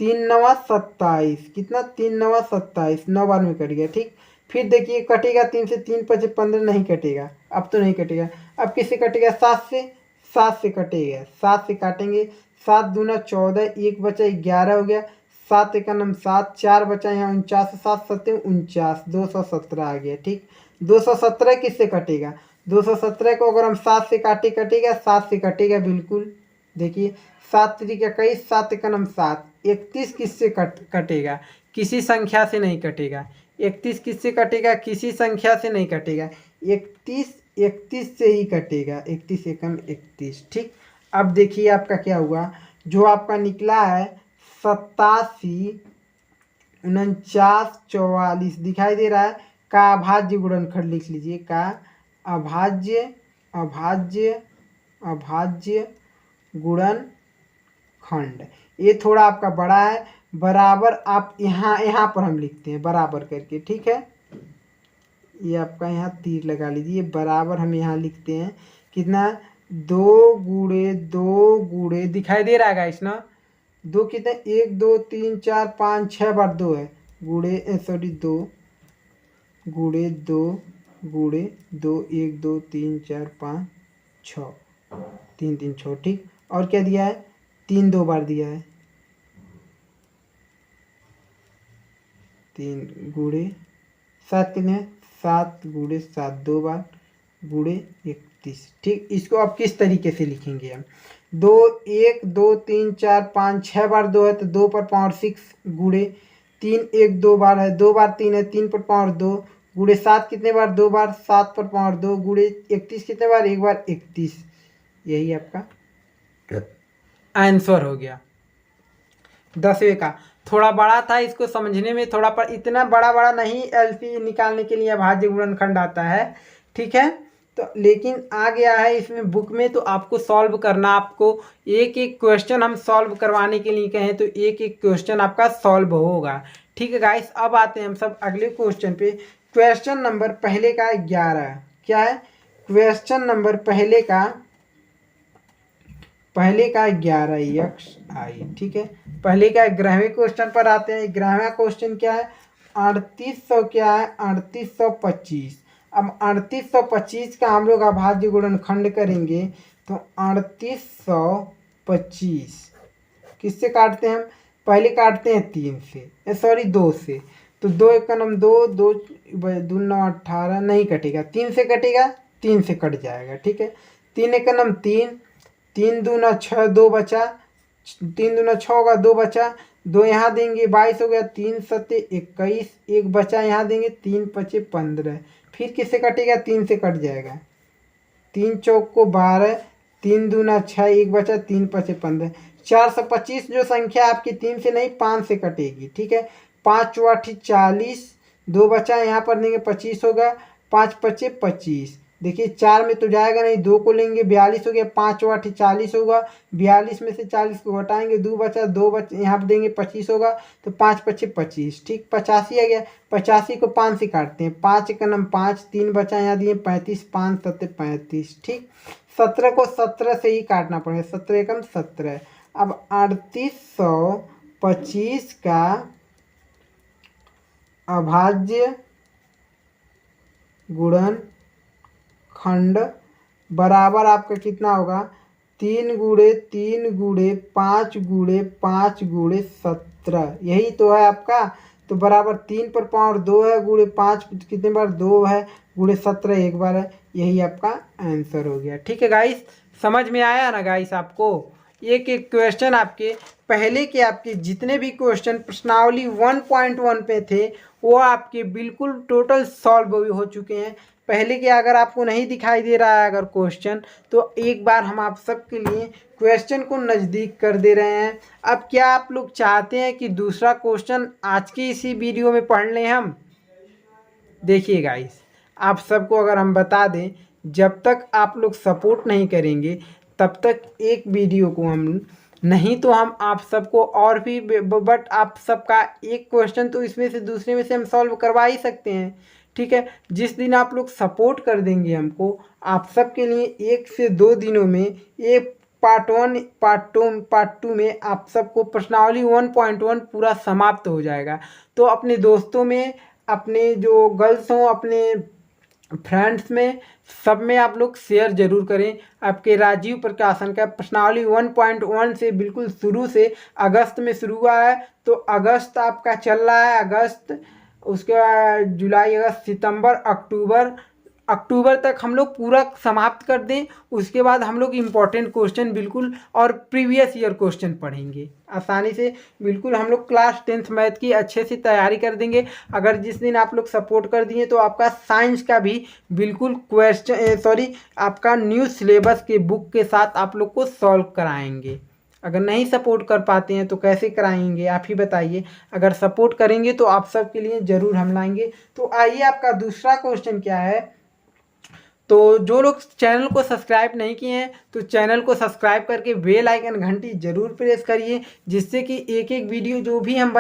3 नवा 27, कितना 3 नवा 27, 9 बार में कट गया। ठीक, फिर देखिए कटेगा 3 से, 3 5 15 नहीं कटेगा, अब तो नहीं कटेगा। अब किससे कटेगा? 7 से, 7 से कटेगा, 7 से काटेंगे। 7 दूना 14, 1 बचा 11 हो गया। 7 एकम 7, 4 बचा यहाँ 49, 7 7 49, 217 आ गया। ठीक, 217 किससे कटेगा? 217 को अगर हम 7 से कटेगा, 7 से कटेगा बिल्कुल। देखिए 7 3 का 21, 7 एकम 7, 31 किससे कटेगा? किसी संख्या से नहीं कटेगा। 31 किससे कटेगा? किसी संख्या से नहीं कटेगा। 31 से ही कटेगा, 31 एकम 31। ठीक, अब देखिए आपका क्या हुआ, जो आपका निकला है 87 49 44 दिखाई दे रहा है। का अभाज्य गुणनखंड लिख लीजिए, का अभाज्य अभाज्य अभाज्य गुणनखंड। ये थोड़ा आपका बड़ा है, बराबर आप यहाँ पर हम लिखते हैं बराबर करके। ठीक है, ये आपका यहाँ तीर लगा लीजिए, बराबर हम यहाँ लिखते हैं कितना? 2 गुणे 2 गुणे दिखाई दे रहा है गाइस ना? 2 कितने? 1 2 3 4 5 6 बार 2 है, गुणे सॉरी 2 गुणे 2 गुणे 2, 1 2 3 4 5 6, 3 3 6। ठीक, और क्या दिया है? 3 2 बार दिया है, 3 गुणे 7 कितने? 7 गुणे 7 2 बार गुणे 31। ठीक, इसको आप किस तरीके से लिखेंगे? हम 2 1 2 3 4 5 6 बार 2 है तो 2 पर पावर 6 गुणे 3 1 2 बार है, 2 बार 3 है, 3 पर पावर 2 गुणे 7 कितने बार? 2 बार, 7 पर पावर 2 गुणे 31 कितने बार? 1 बार 31। यही आपका आंसर हो गया 10वें का। थोड़ा बड़ा था, इसको समझने में थोड़ा पर इतना बड़ा नहीं एलपी निकालने के लिए अभाज्य गुणनखंड आता है। ठीक है, तो लेकिन आ गया है इसमें बुक में, तो आपको सॉल्व करना, आपको एक एक क्वेश्चन हम सॉल्व करवाने के लिए कहें तो एक एक क्वेश्चन आपका सॉल्व होगा। ठीक है गाइस, अब आते हैं हम सब अगले क्वेश्चन पे। क्वेश्चन नंबर पहले का 11 क्या है? क्वेश्चन नंबर पहले का 11 यक्स आई। ठीक है, पहले का 11वें क्वेश्चन पर आते हैं। 11वां क्वेश्चन क्या है? 3800 क्या है? 3825। अब 3825 का हम लोग अभाज्य गुणनखंड करेंगे तो 3825 किससे काटते हैं हम? पहले काटते हैं 3 से, सॉरी 2 से, तो 2 एकम 2 2 2 9 18 नहीं कटेगा, 3 से कटेगा, 3 से कट जाएगा। ठीक है, 3 एकम 3, 3 दूना 6 2 बचा, 3 दूना 6 होगा, 2 बचा, 2 यहाँ देंगे 22 हो गया, 3 सत्ते 21, 1 बचा यहाँ देंगे, 3 पचे 15। फिर किससे कटेगा? 3 से कट जाएगा, 3 चौक को 12, 3 दूना 6, 1 बचा, 3 पचे 15। 425 जो संख्या आपकी 3 से नहीं 5 से कटेगी। ठीक है, 5 चौआठी 40, 2 बचा यहाँ पर देंगे 25 होगा, 5 पचे 25। देखिए 4 में तो जाएगा नहीं, 2 को लेंगे 42 हो गया, 5 चौआठी 40 होगा, 42 में से 40 को घटाएंगे, 2 बचा, 2 बचे यहाँ पर देंगे 25 होगा, तो 5 पचे 25। ठीक, 85 आ गया। 85 को 5 से काटते हैं, 5 एकम 5, 3 बचा यहाँ दिए 35, 5 सत्ते 35। ठीक, 17 को 17 से ही काटना पड़ेगा, 17 एकम 17। अब 3825 का अभाज्य गुणनखंड बराबर आपका कितना होगा? 3 गुणे 3 गुणे 5 गुणे 5 गुणे 17। यही तो है आपका, तो बराबर 3 पर पावर 2 है, गुणे 5 कितने बार? 2 है, गुणे 17 एक बार है। यही आपका आंसर हो गया। ठीक है गाइस, समझ में आया ना गाइस आपको? एक एक क्वेश्चन आपके पहले के आपके जितने भी क्वेश्चन प्रश्नावली 1.1 पे थे वो आपके बिल्कुल टोटल सॉल्व हो चुके हैं। पहले के अगर आपको नहीं दिखाई दे रहा है अगर क्वेश्चन, तो एक बार हम आप सबके लिए क्वेश्चन को नज़दीक कर दे रहे हैं। अब क्या आप लोग चाहते हैं कि दूसरा क्वेश्चन आज के इसी वीडियो में पढ़ लें हम? देखिए गाइस, आप सबको अगर हम बता दें, जब तक आप लोग सपोर्ट नहीं करेंगे तब तक एक वीडियो को हम नहीं, तो हम आप सबको और भी बट आप सबका एक क्वेश्चन तो इसमें से दूसरे में से हम सॉल्व करवा ही सकते हैं। ठीक है, जिस दिन आप लोग सपोर्ट कर देंगे हमको, आप सबके लिए 1 से 2 दिनों में ये पार्ट 1 पार्ट 2 में आप सबको प्रश्नावली 1.1 पूरा समाप्त हो जाएगा। तो अपने दोस्तों में अपने जो गर्ल्स हों अपने फ्रेंड्स में सब में आप लोग शेयर जरूर करें। आपके राजीव प्रकाशन का प्रश्नावली 1.1 से बिल्कुल शुरू से अगस्त में शुरू हुआ है, तो अगस्त आपका चल रहा है, अगस्त, उसके बाद जुलाई, अगस्त, सितंबर, अक्टूबर तक हम लोग पूरा समाप्त कर दें। उसके बाद हम लोग इम्पोर्टेंट क्वेश्चन बिल्कुल और प्रीवियस ईयर क्वेश्चन पढ़ेंगे आसानी से। बिल्कुल हम लोग क्लास 10th मैथ की अच्छे से तैयारी कर देंगे। अगर जिस दिन आप लोग सपोर्ट कर दिए तो आपका साइंस का भी बिल्कुल आपका न्यू सिलेबस के बुक के साथ आप लोग को सॉल्व कराएंगे। अगर नहीं सपोर्ट कर पाते हैं तो कैसे कराएंगे आप ही बताइए। अगर सपोर्ट करेंगे तो आप सब के लिए ज़रूर हम लाएंगे। तो आइए, आपका दूसरा क्वेश्चन क्या है। तो जो लोग चैनल को सब्सक्राइब नहीं किए हैं तो चैनल को सब्सक्राइब करके बेल आइकन घंटी जरूर प्रेस करिए, जिससे कि एक एक वीडियो जो भी हम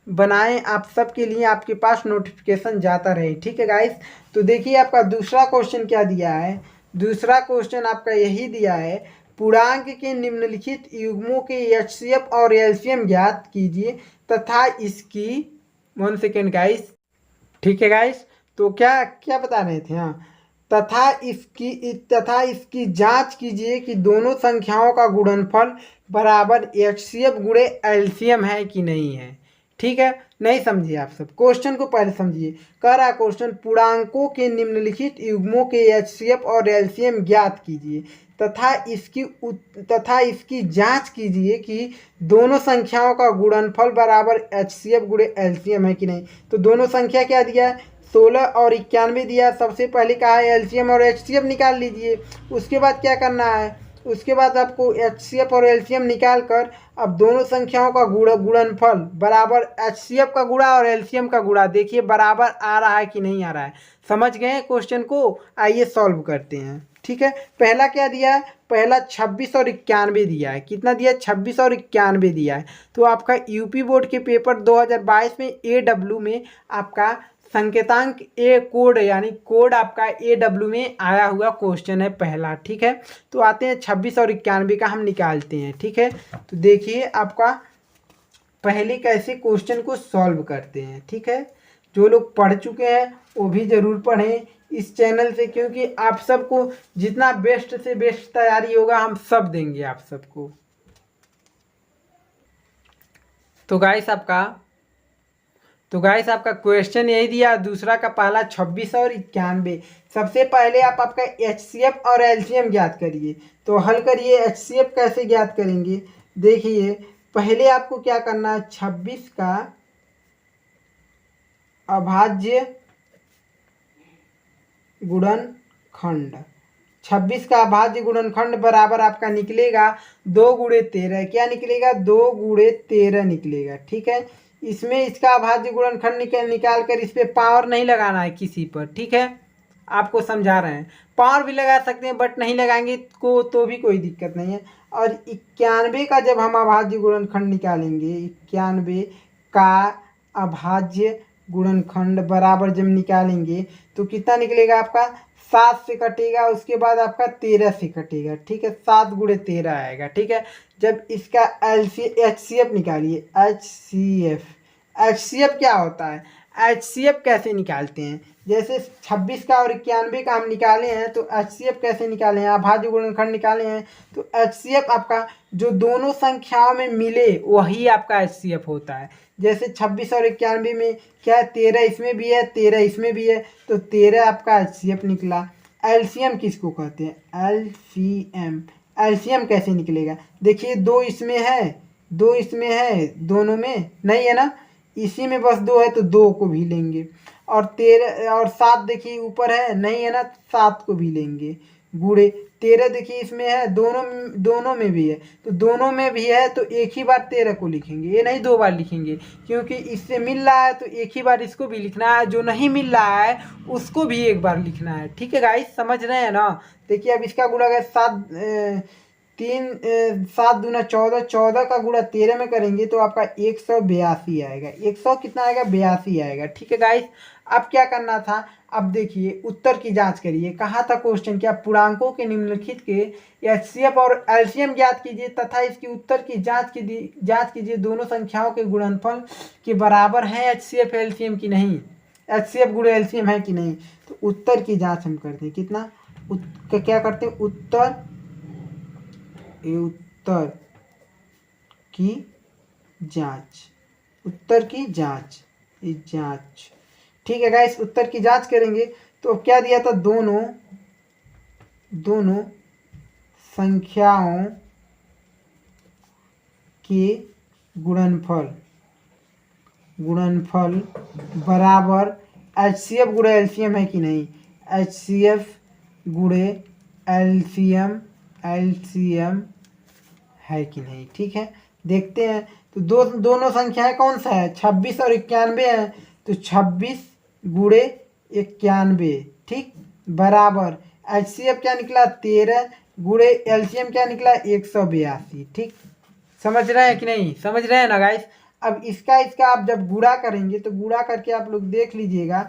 बनाएं आप सब के लिए आपके पास नोटिफिकेशन जाता रहे। ठीक है गाइस। तो देखिए आपका दूसरा क्वेश्चन क्या दिया है। दूसरा क्वेश्चन आपका यही दिया है, पूर्णांक के निम्नलिखित युग्मों के एचसीएफ और एलसीएम ज्ञात कीजिए तथा इसकी 1 सेकेंड गाइस। ठीक है गाइस। तो क्या क्या बता रहे थे, हाँ, तथा इसकी जांच कीजिए कि दोनों संख्याओं का गुणनफल बराबर एचसीएफ गुणे एलसीएम है कि नहीं है। ठीक है, नहीं समझिए आप सब, क्वेश्चन को पहले समझिए। कह रहा क्वेश्चन, पूर्णांकों के निम्नलिखित युग्मों के एचसीएफ और एलसीएम ज्ञात कीजिए तथा इसकी जांच कीजिए कि दोनों संख्याओं का गुणनफल बराबर एचसीएफ गुणे एलसीएम है कि नहीं। तो दोनों संख्या क्या दिया है, 16 और 91 दिया। सबसे पहले कहा है एलसीएम और एचसीएफ निकाल लीजिए। उसके बाद क्या करना है, उसके बाद आपको एचसीएफ और एलसीएम निकाल कर अब दोनों संख्याओं का गुणनफल बराबर एचसीएफ का गुणा और एलसीएम का गुणा, देखिए बराबर आ रहा है कि नहीं आ रहा है। समझ गए क्वेश्चन को। आइए सॉल्व करते हैं। ठीक है, पहला क्या दिया है, पहला 26 और 91 दिया है। कितना दिया है, 26 और 91 दिया है। तो आपका यूपी बोर्ड के पेपर 2022 में AW में आपका संकेतांक ए कोड यानी कोड आपका AW में आया हुआ क्वेश्चन है पहला। ठीक है, तो आते हैं 26 और 91 का हम निकालते हैं। ठीक है, तो देखिए आपका पहले कैसे क्वेश्चन को सॉल्व करते हैं। ठीक है, जो लोग पढ़ चुके हैं वो भी ज़रूर पढ़ें इस चैनल से, क्योंकि आप सबको जितना बेस्ट से बेस्ट तैयारी होगा हम सब देंगे आप सबको। तो गाइस आपका क्वेश्चन यही दिया, दूसरा का पहला 26 और 91। सबसे पहले आपका एचसीएफ और एलसीएम ज्ञात करिए। तो हल करिए, एचसीएफ कैसे ज्ञात करेंगे। देखिए पहले आपको क्या करना है, 26 का अभाज्य गुणनखंड, 26 का अभाज्य गुणनखंड बराबर आपका निकलेगा 2 गुणे 13। क्या निकलेगा, 2 गुणे 13 निकलेगा। ठीक है, इसमें इसका अभाज्य गुणनखंड निकाल कर इस पर पावर नहीं लगाना है किसी पर। ठीक है, आपको समझा रहे हैं, पावर भी लगा सकते हैं बट नहीं लगाएंगे को तो भी कोई दिक्कत नहीं है। और 91 का जब हम अभाज्य गुणनखंड निकालेंगे, 91 का अभाज्य गुणनखंड बराबर जब निकालेंगे तो कितना निकलेगा आपका, 7 से कटेगा, उसके बाद आपका 13 से कटेगा। ठीक है, 7 गुणे 13 आएगा। ठीक है, जब इसका एचसीएफ निकालिए, एचसीएफ क्या होता है, एचसीएफ कैसे निकालते हैं। जैसे 26 का और 91 का हम निकाले हैं तो एचसीएफ कैसे निकाले हैं, अभाज्य गुणनखंड निकाले हैं तो एचसीएफ आपका जो दोनों संख्याओं में मिले वही आपका एचसीएफ होता है। जैसे 26 और 91 में क्या है, 13 इसमें भी है 13 इसमें भी है, तो 13 आपका एचसीएफ निकला। एलसीएम किसको कहते हैं, एलसीएम कैसे निकलेगा। देखिए 2 इसमें है 2 इसमें है, दोनों में नहीं है ना, इसी में बस 2 है तो 2 को भी लेंगे। और 13 और 7 देखिए ऊपर है, नहीं है ना, 7 को भी लेंगे। गुणे 13 देखिए इसमें है, दोनों में भी है, तो दोनों में भी है तो एक ही बार 13 को लिखेंगे, ये नहीं 2 बार लिखेंगे, क्योंकि इससे मिल रहा है तो एक ही बार इसको भी लिखना है, जो नहीं मिल रहा है उसको भी एक बार लिखना है। ठीक है गाइस, समझ रहे हैं ना। देखिए अब इसका गुणा अगर 7 दूना 14, 14 का गुणा 13 में करेंगे तो आपका 182 आएगा। 100 कितना आएगा, 82 आएगा। ठीक है गाइस, अब क्या करना था, अब देखिए उत्तर की जांच करिए। कहा था क्वेश्चन क्या, पूर्णांकों के निम्नलिखित के एचसीएफ और एलसीएम ज्ञात कीजिए तथा इसकी उत्तर की जांच कीजिए दोनों संख्याओं के गुणनफल के बराबर है एचसीएफ एलसीएम की नहीं। HCF गुणे LCM है कि नहीं। तो उत्तर की जांच हम करते हैं, कितना क्या करते हैं, उत्तर की जांच, उत्तर की जांच, ठीक है गाइस, उत्तर की जांच करेंगे। तो क्या दिया था, दोनों संख्याओं के गुणनफल बराबर HCF गुणे LCM है कि नहीं, HCF गुणे LCM है कि नहीं। ठीक है, देखते हैं। तो दोनों संख्याएं कौन सा है, 26 और 91 है। तो 26 गुणे 91, ठीक, बराबर HCF क्या निकला 13 गुणे LCM क्या निकला 182। ठीक, समझ रहे हैं कि नहीं, समझ रहे हैं ना गाइस। अब इसका आप जब गुणा करेंगे तो गुणा करके आप लोग देख लीजिएगा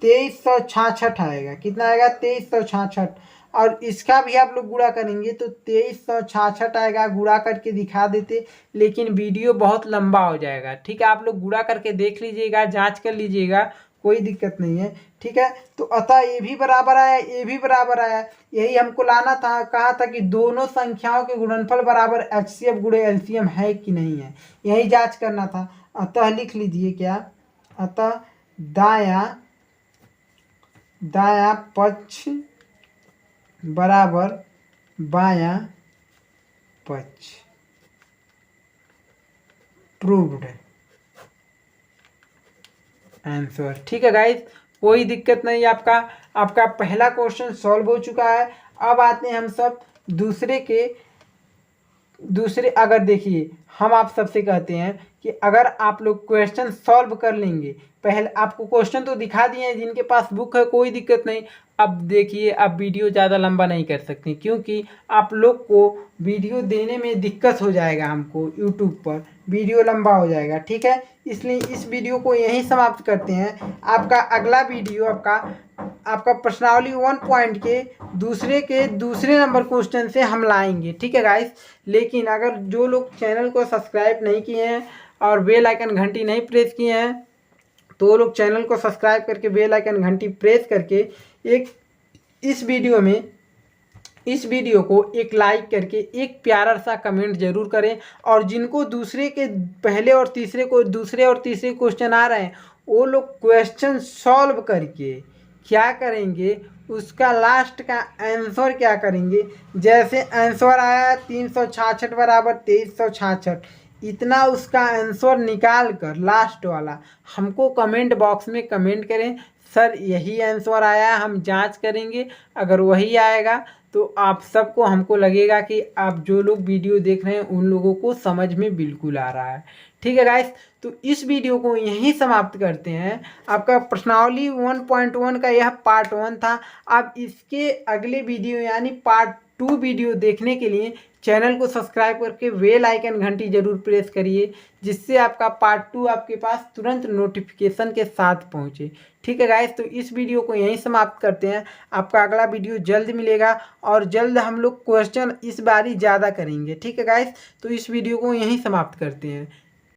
2366 आएगा। कितना आएगा, 2366। और इसका भी आप लोग गुणा करेंगे तो 2366 आएगा। गुणा करके दिखा देते, लेकिन वीडियो बहुत लंबा हो जाएगा। ठीक है, आप लोग गुणा करके देख लीजिएगा, जांच कर लीजिएगा, कोई दिक्कत नहीं है। ठीक है, तो अतः ये भी बराबर आया, ये भी बराबर आया। यही हमको लाना था, कहा था कि दोनों संख्याओं के गुणनफल बराबर HCF गुणे LCM है कि नहीं है, यही जांच करना था। अतः लिख लीजिए क्या, अतः दायां पक्ष बराबर बायां पक्ष, प्रूव्ड आंसर। ठीक है गाइस, कोई दिक्कत नहीं। आपका पहला क्वेश्चन सॉल्व हो चुका है। अब आते हैं हम सब दूसरे अगर देखिए, हम आप सबसे कहते हैं कि अगर आप लोग क्वेश्चन सॉल्व कर लेंगे, पहले आपको क्वेश्चन तो दिखा दिए हैं, जिनके पास बुक है कोई दिक्कत नहीं। अब देखिए, अब वीडियो ज़्यादा लंबा नहीं कर सकते, क्योंकि आप लोग को वीडियो देने में दिक्कत हो जाएगा, हमको यूट्यूब पर वीडियो लंबा हो जाएगा। ठीक है, इसलिए इस वीडियो को यहीं समाप्त करते हैं। आपका अगला वीडियो आपका प्रश्नावली 1 पॉइंट के दूसरे नंबर क्वेश्चन से हम लाएंगे। ठीक है गाइस, लेकिन अगर जो लोग चैनल को सब्सक्राइब नहीं किए हैं और बेल आइकन घंटी नहीं प्रेस किए हैं, तो वो लोग चैनल को सब्सक्राइब करके बेल आइकन घंटी प्रेस करके इस वीडियो को एक लाइक करके एक प्यारा सा कमेंट जरूर करें। और जिनको दूसरे और तीसरे क्वेश्चन आ रहे हैं, वो लोग क्वेश्चन सॉल्व करके क्या करेंगे, उसका लास्ट का आंसर क्या करेंगे। जैसे आंसर आया 366 बराबर 2366, इतना उसका आंसर निकाल कर लास्ट वाला हमको कमेंट बॉक्स में कमेंट करें, सर यही आंसर आया, हम जांच करेंगे। अगर वही आएगा तो आप सबको, हमको लगेगा कि आप जो लोग वीडियो देख रहे हैं उन लोगों को समझ में बिल्कुल आ रहा है। ठीक है गाइस, तो इस वीडियो को यहीं समाप्त करते हैं। आपका प्रश्नावली 1.1 का यह पार्ट 1 था। आप इसके अगले वीडियो यानी पार्ट 2 वीडियो देखने के लिए चैनल को सब्सक्राइब करके बेल आइकन घंटी जरूर प्रेस करिए, जिससे आपका पार्ट 2 आपके पास तुरंत नोटिफिकेशन के साथ पहुंचे। ठीक है गाइस, तो इस वीडियो को यहीं समाप्त करते हैं। आपका अगला वीडियो जल्द मिलेगा और जल्द हम लोग क्वेश्चन इस बारी ज़्यादा करेंगे। ठीक है गाइस, तो इस वीडियो को यहीं समाप्त करते हैं।